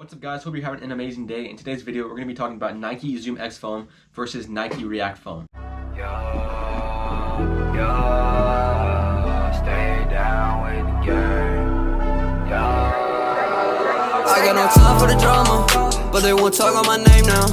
What's up guys, hope you're having an amazing day. In today's video we're going to be talking about Nike Zoom X foam versus Nike React foam. Stay down with the game. I got no time for the drama, but they won't talk on my name now.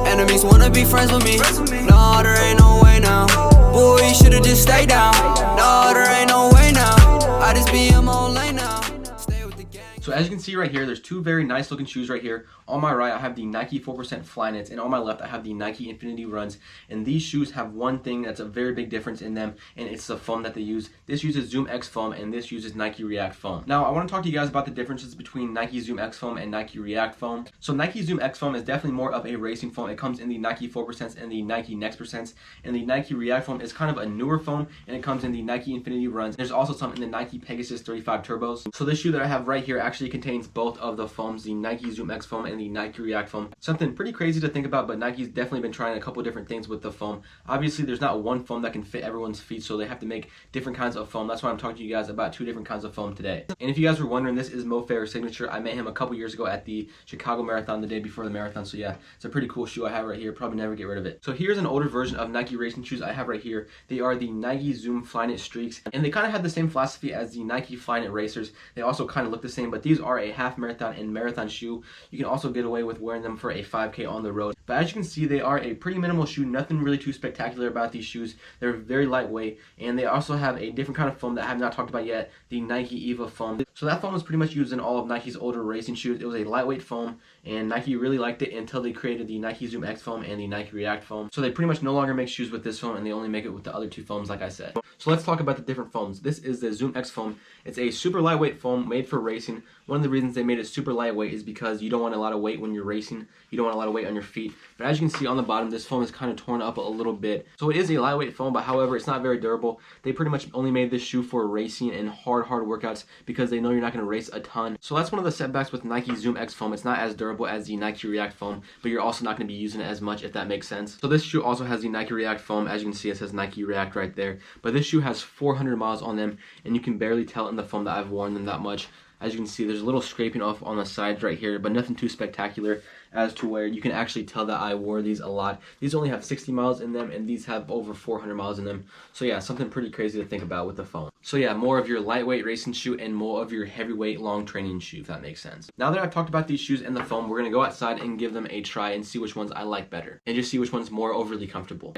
Enemies wanna be friends with me. No, there ain't no way now. Boy, you should've just stayed down. No, there ain't no way now. I just be in my own lane now. Stay with the gang. So as you can see right here, there's two very nice looking shoes right here. On my right I have the Nike 4% Flyknits, and on my left I have the Nike Infinity Runs. And these shoes have one thing that's a very big difference in them, and it's the foam that they use. This uses Zoom X foam and this uses Nike React foam. Now I want to talk to you guys about the differences between Nike Zoom X foam and Nike React foam. So Nike Zoom X foam is definitely more of a racing foam. It comes in the Nike 4% and the Nike Next Percents, and the Nike React foam is kind of a newer foam, and it comes in the Nike Infinity Runs. There's also some in the Nike Pegasus 35 Turbos. So this shoe that I have right here actually contains both of the foams, the Nike Zoom X foam and the Nike React foam. Something pretty crazy to think about, but Nike's definitely been trying a couple different things with the foam. Obviously there's not one foam that can fit everyone's feet, so they have to make different kinds of foam. That's why I'm talking to you guys about two different kinds of foam today. And if you guys were wondering, this is Mo Farah's signature. I met him a couple years ago at the Chicago Marathon, the day before the marathon. So yeah, it's a pretty cool shoe I have right here. Probably never get rid of it. So here's an older version of Nike racing shoes I have right here. They are the Nike Zoom Flyknit Streaks, and they kind of have the same philosophy as the Nike Flyknit Racers. They also kind of look the same, but these are a half marathon and marathon shoe. You can also get away with wearing them for a 5K on the road. But as you can see, they are a pretty minimal shoe. Nothing really too spectacular about these shoes. They're very lightweight, and they also have a different kind of foam that I have not talked about yet, the Nike Eva foam. So that foam was pretty much used in all of Nike's older racing shoes. It was a lightweight foam, and Nike really liked it until they created the Nike Zoom X foam and the Nike React foam. So they pretty much no longer make shoes with this foam, and they only make it with the other two foams, like I said. So let's talk about the different foams. This is the Zoom X foam. It's a super lightweight foam made for racing. One of the reasons they made it super lightweight is because you don't want a lot of weight when you're racing. You don't want a lot of weight on your feet. But as you can see on the bottom, this foam is kind of torn up a little bit. So it is a lightweight foam, but however, it's not very durable. They pretty much only made this shoe for racing and hard workouts because they know you're not going to race a ton. So that's one of the setbacks with Nike Zoom X foam. It's not as durable as the Nike React foam, but you're also not going to be using it as much, if that makes sense. So this shoe also has the Nike React foam. As you can see, it says Nike React right there. But this shoe has 400 miles on them, and you can barely tell in the foam that I've worn them that much. As you can see, there's a little scraping off on the sides right here, but nothing too spectacular as to where you can actually tell that I wore these a lot. These only have 60 miles in them, and these have over 400 miles in them. So yeah, something pretty crazy to think about with the foam. So yeah, more of your lightweight racing shoe and more of your heavyweight long training shoe, if that makes sense. Now that I've talked about these shoes and the foam, we're going to go outside and give them a try and see which ones I like better, and just see which one's more overly comfortable.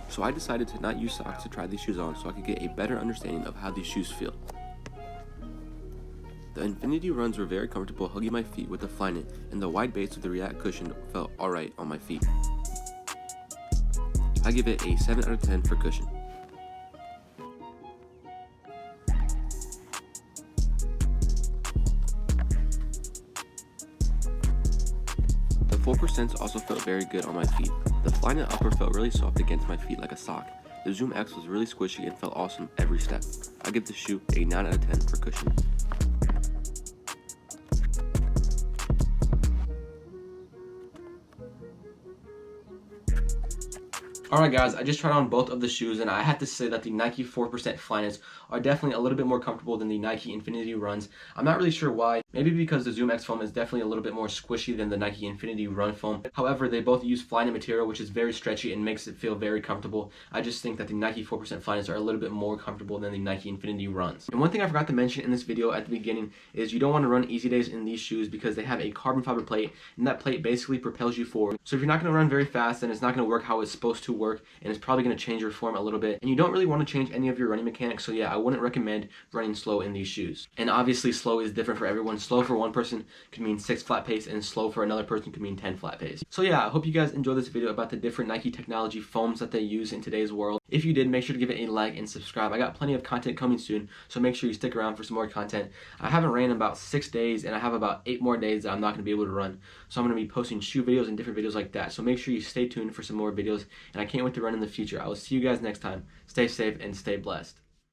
So I decided to not use socks to try these shoes on so I could get a better understanding of how these shoes feel. The Infinity Runs were very comfortable hugging my feet with the Flyknit, and the wide base of the React cushion felt alright on my feet. I give it a 7 out of 10 for cushion. The 4% also felt very good on my feet. The Flyknit upper felt really soft against my feet like a sock. The Zoom X was really squishy and felt awesome every step. I give the shoe a 9 out of 10 for cushion. Alright guys, I just tried on both of the shoes, and I have to say that the Nike 4% Flyknits are definitely a little bit more comfortable than the Nike Infinity Runs. I'm not really sure why. Maybe because the Zoom X foam is definitely a little bit more squishy than the Nike Infinity Run foam. However, they both use Flyknit material, which is very stretchy and makes it feel very comfortable. I just think that the Nike 4% Flyknits are a little bit more comfortable than the Nike Infinity Runs. And one thing I forgot to mention in this video at the beginning is you don't want to run easy days in these shoes because they have a carbon fiber plate, and that plate basically propels you forward. So if you're not going to run very fast, then it's not going to work how it's supposed to work, and it's probably going to change your form a little bit. And you don't really want to change any of your running mechanics, so yeah, I wouldn't recommend running slow in these shoes. And obviously slow is different for everyone. Slow for one person could mean 6 flat pace, and slow for another person could mean 10 flat pace. So yeah, I hope you guys enjoyed this video about the different Nike technology foams that they use in today's world. If you did, make sure to give it a like and subscribe. I got plenty of content coming soon, so make sure you stick around for some more content. I haven't ran in about 6 days, and I have about 8 more days that I'm not going to be able to run. So I'm going to be posting shoe videos and different videos like that. So make sure you stay tuned for some more videos, and I can't wait to run in the future. I will see you guys next time. Stay safe and stay blessed.